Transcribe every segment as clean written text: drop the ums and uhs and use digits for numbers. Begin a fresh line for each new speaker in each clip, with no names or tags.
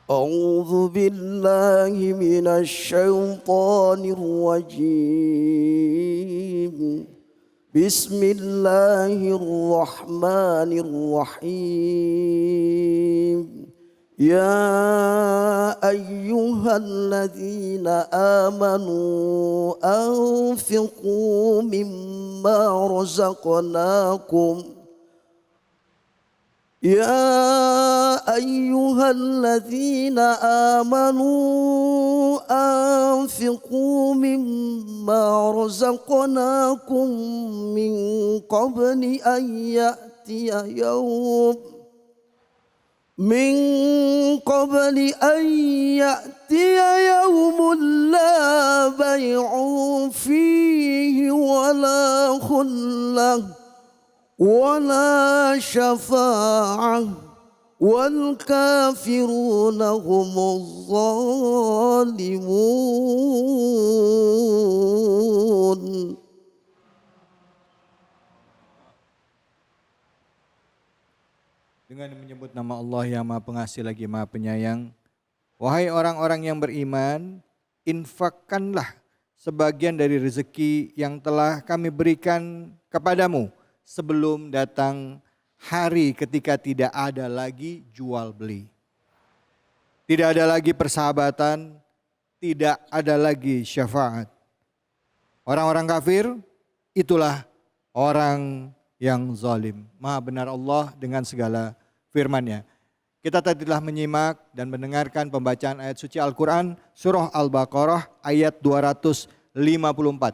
أعوذ بالله من الشيطان الرجيم بسم الله الرحمن الرحيم يا أيها الذين آمنوا أنفقوا مما رزقناكم يا أيها الذين آمنوا أنفقوا مما رزقناكم من قبل أن يأتي يوم لا بيع فيه ولا خلة ولا شفاعة والكافرون هم الظالمون.
Dengan menyebut nama Allah yang Maha Pengasih lagi Maha Penyayang. Wahai orang-orang yang beriman, infakkanlah sebagian dari rezeki yang telah kami berikan kepadamu sebelum datang hari ketika tidak ada lagi jual beli. Tidak ada lagi persahabatan, tidak ada lagi syafaat. Orang-orang kafir itulah orang yang zalim. Maha benar Allah dengan segala firman-Nya. Kita tadi telah menyimak dan mendengarkan pembacaan ayat suci Al-Quran surah Al-Baqarah ayat 254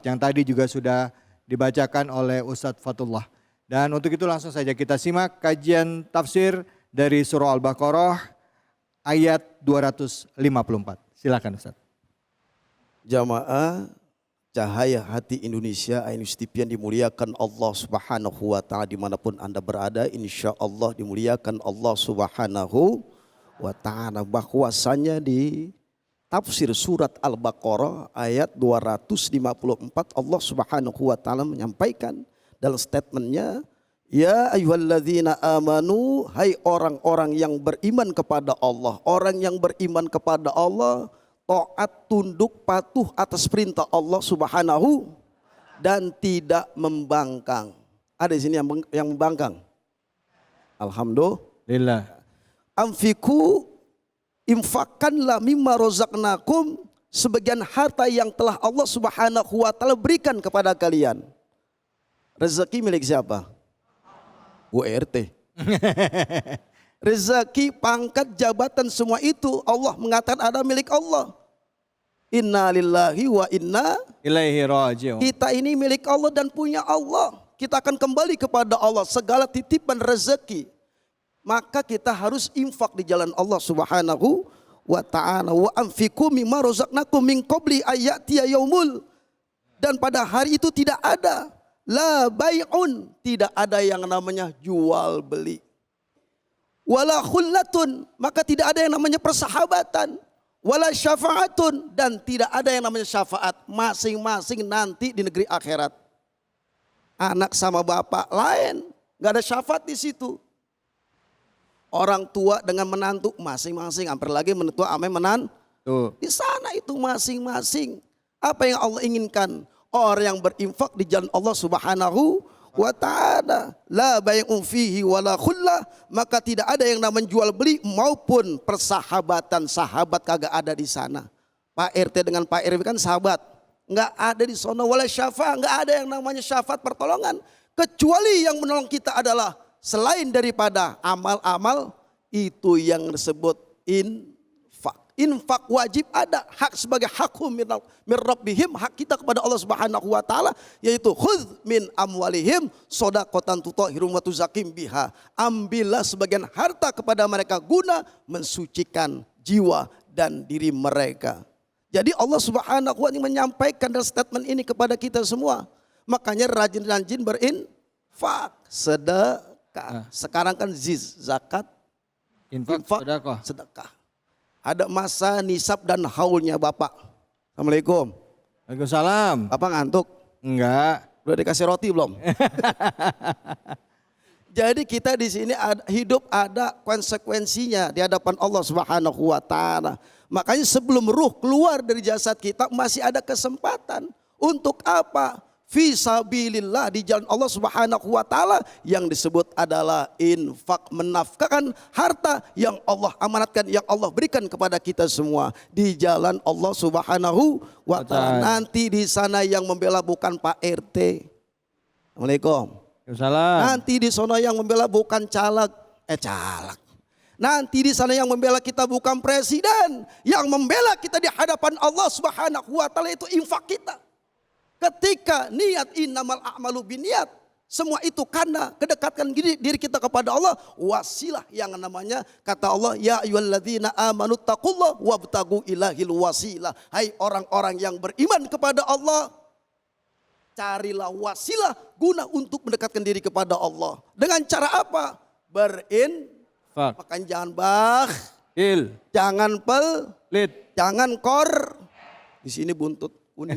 yang tadi juga sudah dibacakan oleh Ustadz Fatullah. Dan untuk itu langsung saja kita simak kajian tafsir dari surah Al-Baqarah ayat 254. Silakan Ustadz.
Jamaah cahaya hati Indonesia, Ainus TV yang dimuliakan Allah Subhanahu wa Ta'ala dimanapun Anda berada, insya Allah dimuliakan Allah Subhanahu wa Ta'ala. Bahwasanya di tafsir surat Al-Baqarah ayat 254 Allah Subhanahu wa Ta'ala menyampaikan dalam statementnya, ya ayyuhalladzina amanu, hai orang-orang yang beriman kepada Allah. Orang yang beriman kepada Allah taat, tunduk, patuh atas perintah Allah Subhanahu dan tidak membangkang. Ada di sini yang membangkang? Alhamdulillah. Anfiku, infakkanlah mimma rozaqnakum, sebagian harta yang telah Allah Subhanahu wa Ta'ala berikan kepada kalian. Rezeki milik siapa? URT. Rezeki, pangkat, jabatan, semua itu Allah mengatakan ada milik Allah. Inna lillahi wa inna
ilaihi raji'un.
Kita ini milik Allah dan punya Allah. Kita akan kembali kepada Allah. Segala titipan rezeki, maka kita harus infak di jalan Allah Subhanahu wa Ta'ala. Wa anfiqu mimma razaqnakum min qabli ayyatiya yaumul, dan pada hari itu tidak ada la bai'un, tidak ada yang namanya jual beli. Wala khullatun, maka tidak ada yang namanya persahabatan. Wala syafa'atun, dan tidak ada yang namanya syafaat. Masing-masing nanti di negeri akhirat. Anak sama bapak lain, nggak ada syafaat di situ. Orang tua dengan menantu masing-masing, hampir lagi mentua ame menantu. Di sana itu masing-masing. Apa yang Allah inginkan? Orang yang berinfak di jalan Allah Subhanahu wa Ta'ala, la bai'un fihi wala khullah, maka tidak ada yang namanya jual beli maupun persahabatan. Sahabat kagak ada di sana. Pak RT dengan Pak RW kan sahabat, nggak ada di sana. Wala syafa', nggak ada yang namanya syafaat pertolongan, kecuali yang menolong kita adalah selain daripada amal-amal itu yang disebut infak. Infak wajib ada, hak sebagai hakum min rabbihim, hak kita kepada Allah Subhanahu wa Ta'ala, yaitu khudz min amwalihim shadaqatan tutahhirum wa tuzakim biha. Ambillah sebagian harta kepada mereka guna mensucikan jiwa dan diri mereka. Jadi Allah Subhanahu wa Ta'ala menyampaikan dalam statement ini kepada kita semua. Makanya rajin-rajin berinfak, sedekah. Sekarang kan zakat, infak, sedekah. Ada masa nisab dan haulnya Bapak. Assalamualaikum.
Waalaikumsalam.
Bapak ngantuk?
Enggak.
Udah dikasih roti belum? Jadi kita di sini hidup ada konsekuensinya di hadapan Allah Subhanahu wa taala. Makanya sebelum ruh keluar dari jasad kita masih ada kesempatan. Untuk apa? Fisabilillah, di jalan Allah Subhanahu wa taala, yang disebut adalah infak, menafkahkan harta yang Allah amanatkan, yang Allah berikan kepada kita semua di jalan Allah Subhanahu wa taala. Nanti di sana yang membela bukan Pak RT. Assalamualaikum.
Waalaikumsalam.
Nanti di sana yang membela bukan caleg. Nanti di sana yang membela kita bukan presiden. Yang membela kita di hadapan Allah Subhanahu wa taala itu infak kita. Ketika niat, innamal a'malu binniat, semua itu karena kedekatan diri kita kepada Allah, wasilah yang namanya, kata Allah, ya ayyuhalladzina amanu taqullaha wabtagu ilahil wasilah. Hai orang-orang yang beriman kepada Allah, carilah wasilah guna untuk mendekatkan diri kepada Allah. Dengan cara apa? Makan jangan jangan jangan di sini buntut kuning.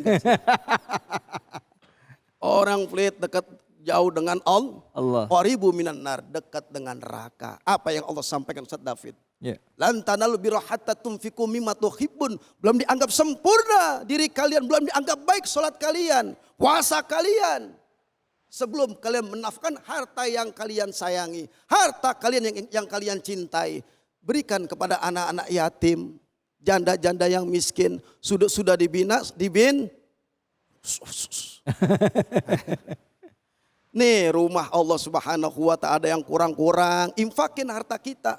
Orang pelit dekat jauh dengan Allah. Qaribu minan nar, dekat dengan neraka. Apa yang Allah sampaikan Ustaz David? Lan tanalu birra hatta tunfiqu mimma tuhibbun. Belum dianggap sempurna diri kalian, belum dianggap baik salat kalian, puasa kalian, sebelum kalian menafkahkan harta yang kalian sayangi, harta kalian yang kalian cintai. Berikan kepada anak-anak yatim, janda-janda yang miskin, sudah nih rumah Allah Subhanahu wa taala ada yang kurang-kurang, infakin harta kita.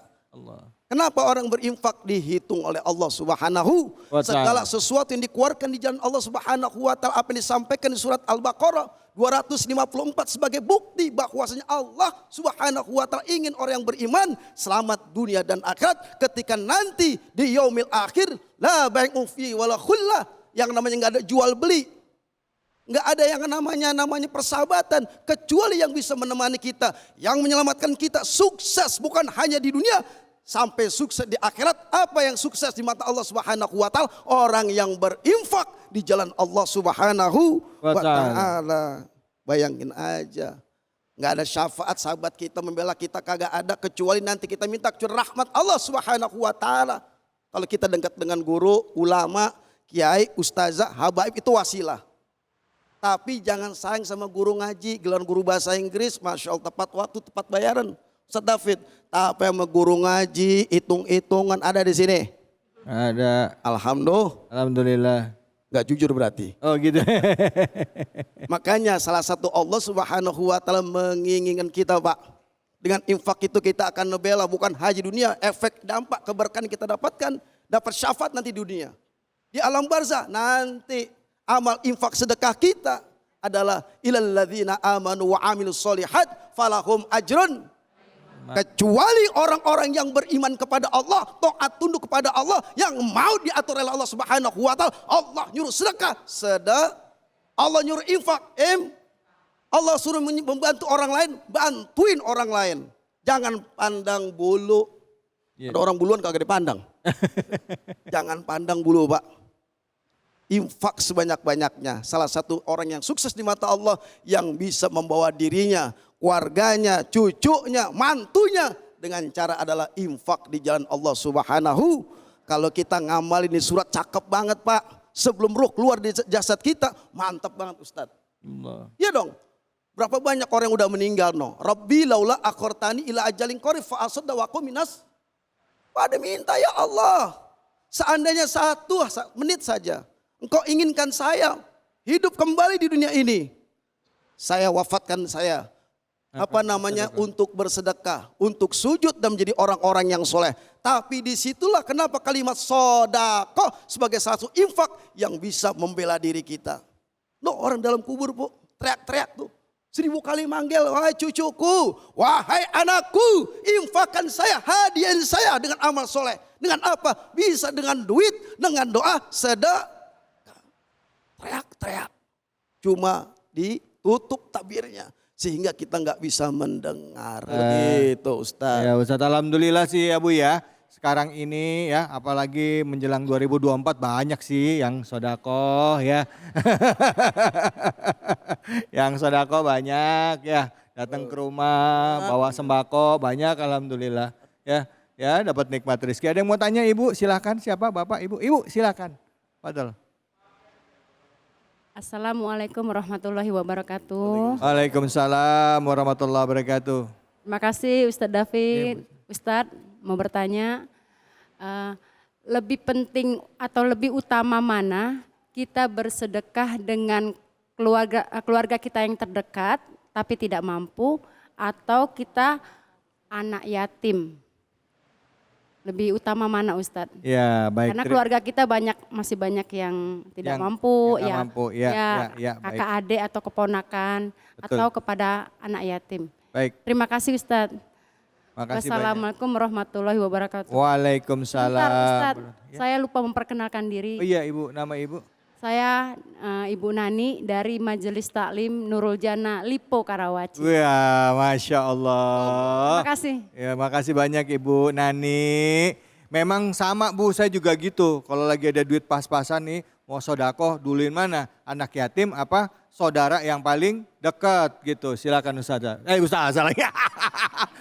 Kenapa orang berinfak dihitung oleh Allah Subhanahu wa taala? Segala sesuatu yang dikeluarkan di jalan Allah Subhanahu wa taala, apa yang disampaikan di surat Al-Baqarah 254 sebagai bukti bahwasanya Allah Subhanahu wa taala ingin orang yang beriman selamat dunia dan akhirat. Ketika nanti di yaumil akhir, la bai'u fi wala khullah, yang namanya enggak ada jual beli, enggak ada yang namanya persahabatan, kecuali yang bisa menemani kita, yang menyelamatkan kita sukses bukan hanya di dunia, sampai sukses di akhirat. Apa yang sukses di mata Allah Subhanahu wa taala? Orang yang berinfak di jalan Allah Subhanahu wa taala. Bayangin aja, nggak ada syafaat sahabat kita membela kita, kagak ada, kecuali nanti kita minta curah rahmat Allah Subhanahu wa taala. Kalau kita dekat dengan guru, ulama, kiai, ustazah, habaib, itu wasilah. Tapi jangan sayang sama guru ngaji, gelar guru bahasa Inggris, masya Allah, tepat waktu, tepat bayaran. Ustaz David, apa yang guru ngaji, hitung-hitungan ada di sini?
Ada. Alhamdulillah.
Gak jujur berarti.
Oh gitu.
Makanya salah satu Allah Subhanahu wa taala menginginkan kita, Pak. Dengan infak itu kita akan membela bukan haji dunia, efek dampak keberkahan kita dapatkan, dapat syafaat nanti di dunia. Di alam barzah nanti amal infak sedekah kita adalah ilal ladzina amanu wa amilus solihat falahum ajrun. Kecuali orang-orang yang beriman kepada Allah, taat tunduk kepada Allah, yang mau diatur oleh Allah Subhanahu wa taala. Allah nyuruh sedekah, Allah nyuruh infak, Allah suruh membantu orang lain, bantuin orang lain. Jangan pandang bulu. Ada orang buluan kagak dipandang. Jangan pandang bulu, Pak. Infak sebanyak-banyaknya. Salah satu orang yang sukses di mata Allah yang bisa membawa dirinya, keluarganya, cucunya, mantunya dengan cara adalah infak di jalan Allah Subhanahu. Kalau kita ngamalin ini surat cakep banget, Pak. Sebelum ruh keluar dari jasad kita, mantap banget Ustadz. Iya dong. Berapa banyak orang yang udah meninggal no. Rabbi laula akhortani ila ajalin qarib fa asaddaqu minas. Pada minta ya Allah, seandainya 1 menit saja Engkau inginkan saya hidup kembali di dunia ini, saya wafatkan saya. Untuk bersedekah, untuk sujud dan menjadi orang-orang yang soleh. Tapi disitulah kenapa kalimat sodakoh sebagai satu infak yang bisa membela diri kita. Loh, orang dalam kubur, Bu, teriak-teriak tuh. 1000 kali manggil, wahai cucuku, wahai anakku, infakkan saya, hadiahin saya dengan amal soleh. Dengan apa? Bisa dengan duit, dengan doa, sedekah. Teriak-teriak. Cuma ditutup tabirnya. Sehingga kita nggak bisa mendengar gitu Ustaz.
Ya Ustaz, alhamdulillah sih ya Bu ya. Sekarang ini ya, apalagi menjelang 2024 banyak sih yang sodako ya. Yang sodako banyak ya. datang ke rumah, bawa sembako banyak alhamdulillah. Ya dapat nikmat rezeki. Ada yang mau tanya Ibu? Silakan. Siapa? Bapak, Ibu? Ibu silakan. Padahal.
Assalamualaikum warahmatullahi wabarakatuh.
Waalaikumsalam warahmatullahi wabarakatuh.
Terima kasih Ustadz David. Ustadz mau bertanya, lebih penting atau lebih utama mana kita bersedekah dengan keluarga kita yang terdekat tapi tidak mampu, atau kita anak yatim? Lebih utama mana Ustadz?
Ya baik.
Karena keluarga kita masih banyak yang tidak mampu,
yang
ya,
mampu. Ya,
kakak
baik.
adik atau keponakan,
Betul.
atau kepada anak yatim.
Baik.
Terima kasih Ustadz.
Makasih banyak.
Wassalamualaikum warahmatullahi wabarakatuh.
Waalaikumsalam.
Bentar, Ustadz,
Ya.
saya lupa memperkenalkan diri.
Oh iya Ibu, nama Ibu?
Saya Ibu Nani dari Majelis Taklim Nurul Jannah Lipo Karawaci.
Wah, Masya Allah.
Terima kasih.
Ya, makasih banyak Ibu Nani. Memang sama Bu, saya juga gitu. Kalau lagi ada duit pas-pasan nih, mau sodakoh duluin mana? Anak yatim apa saudara yang paling dekat gitu. Silakan Ustazah. Ustazah lagi.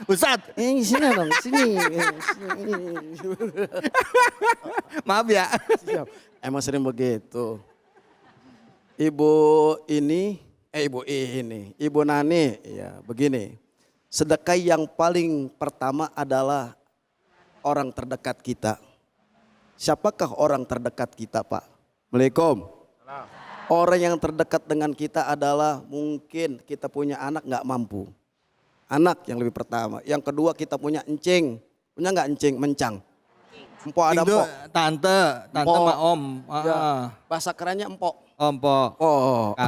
Ustadz.
Sini dong, sini.
Maaf ya.
Siap. Emang sering begitu. Ibu Nani, ya begini. Sedekah yang paling pertama adalah orang terdekat kita. Siapakah orang terdekat kita, Pak? Assalamualaikum. Orang yang terdekat dengan kita adalah mungkin kita punya anak nggak mampu. Anak yang lebih pertama. Yang kedua kita punya encing. Punya nggak encing? Mencang. Empok ada
Itu
empok.
tante
Empok.
sama om.
Ya, bahasa kerennya empok.
Empok.
Oh.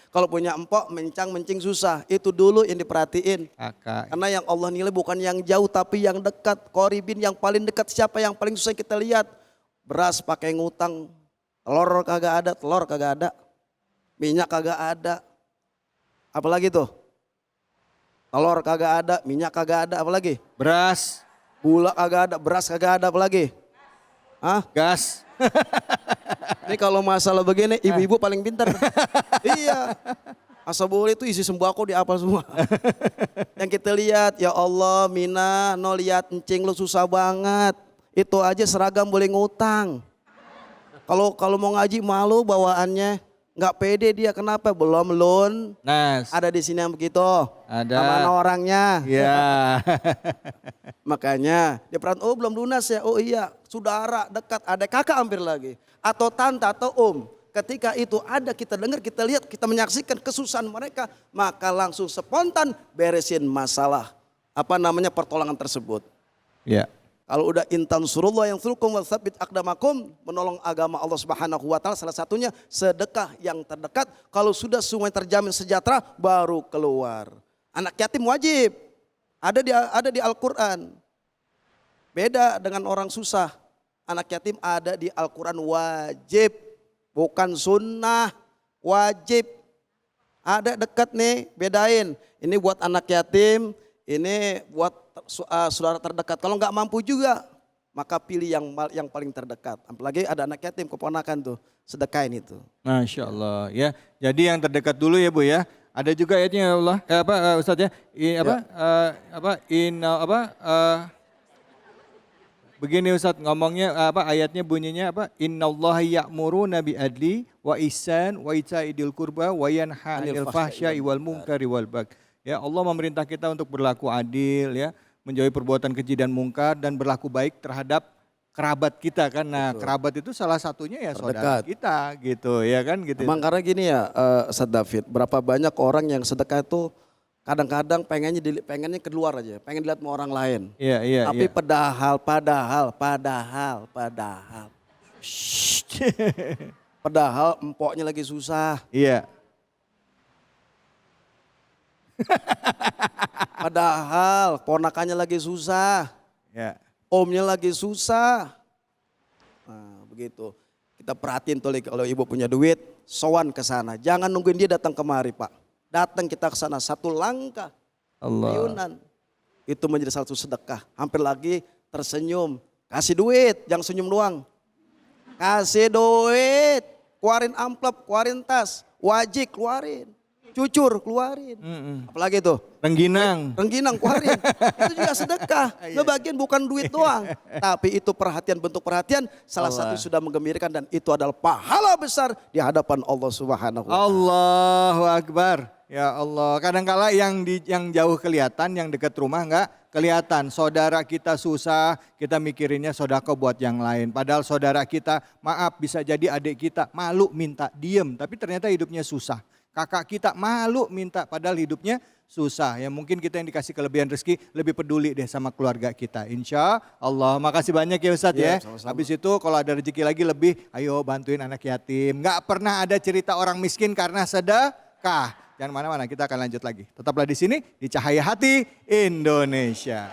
Kalau punya empok, mencang, mencing susah. Itu dulu yang diperhatiin.
Kakak.
Karena yang Allah nilai bukan yang jauh tapi yang dekat. Koribin yang paling dekat siapa yang paling susah kita lihat. Beras pakai ngutang. Telur kagak ada. Minyak kagak ada. Apalagi tuh? Telur kagak ada, minyak kagak ada, apalagi?
Beras.
Gula kagak ada, beras kagak ada, apalagi? Hah?
Gas.
Ini kalau masalah begini ibu-ibu paling pintar. Iya. Asabul itu isi sembako di apa semua. Yang kita lihat ya Allah Mina, no lihat encing lu susah banget. Itu aja seragam boleh ngutang. Kalau mau ngaji malu bawaannya. Nggak pede dia, kenapa? Belum loan.
Nas.
Ada di sini yang begitu.
Ada.
Mana orangnya?
Ya.
Makanya dia perhatian, oh belum lunas ya, oh iya saudara dekat, ada kakak hampir lagi. Atau tante atau om. Ketika itu ada kita dengar, kita lihat, kita menyaksikan kesusahan mereka. Maka langsung spontan beresin masalah. Pertolongan tersebut.
Ya.
Kalau udah intan surullah yang sulkum wa tsabbit aqdamakum, menolong agama Allah Subhanahu wa taala, salah satunya sedekah yang terdekat. Kalau sudah semuanya terjamin sejahtera baru keluar. Anak yatim wajib. Ada di Al-Qur'an. Beda dengan orang susah. Anak yatim ada di Al-Qur'an wajib, bukan sunnah, wajib. Ada dekat nih, bedain. Ini buat anak yatim, ini buat saudara terdekat. Kalau nggak mampu juga, maka pilih yang paling terdekat. Apalagi ada anak yatim, keponakan tuh, sedekain itu.
Masya Allah ya. Jadi yang terdekat dulu ya Bu ya. Ada juga ayatnya ya Allah. Ustaz ya. Begini Ustaz ngomongnya ayatnya bunyinya apa? Innallaha ya'muruna bi adli wa ihsan wa itaidil qurba wa yanha 'anil fahsya'i wal munkari wal baghi. Ya Allah memerintah kita untuk berlaku adil ya, menjauhi perbuatan keji dan mungkar dan berlaku baik terhadap kerabat kita kan. Nah, kerabat itu salah satunya ya saudara kita gitu ya kan gitu.
Emang karena gini ya Ustaz David, berapa banyak orang yang sedekah itu kadang-kadang pengennya keluar aja, pengen dilihat sama orang lain.
Iya.
Tapi padahal padahal empoknya lagi susah.
Iya.
Padahal ponakannya lagi susah.
Ya.
Omnya lagi susah. Nah, begitu. Kita perhatiin tuh kalau ibu punya duit, sowan ke sana. Jangan nungguin dia datang kemari, Pak. Datang kita ke sana satu langkah.
Allah.
Ayunan. Itu menjadi satu sedekah. Hampir lagi tersenyum. Kasih duit, jangan senyum doang. Kasih duit. Keluarin amplop, keluarin tas. Wajib keluarin. Cucur keluarin. Apalagi tuh?
Rengginang.
Rengginang keluarin. Itu juga sedekah. Ngebagian bukan duit doang. Tapi itu perhatian, bentuk perhatian. Salah satu sudah menggembirakan dan itu adalah pahala besar di hadapan Allah Subhanahu wa Ta'ala.
Allahu Akbar. Ya Allah, kadangkala yang jauh kelihatan, yang dekat rumah enggak kelihatan. Saudara kita susah, kita mikirinnya sodako buat yang lain. Padahal saudara kita, maaf bisa jadi adik kita malu minta diem, tapi ternyata hidupnya susah. Kakak kita malu minta padahal hidupnya susah. Ya mungkin kita yang dikasih kelebihan rezeki lebih peduli deh sama keluarga kita. Insya Allah. Makasih banyak ya Ustadz ya.
Sama-sama.
Habis itu kalau ada rezeki lagi lebih, ayo bantuin anak yatim. Nggak pernah ada cerita orang miskin karena sedekah. Jangan mana-mana, kita akan lanjut lagi. Tetaplah di sini di Cahaya Hati Indonesia.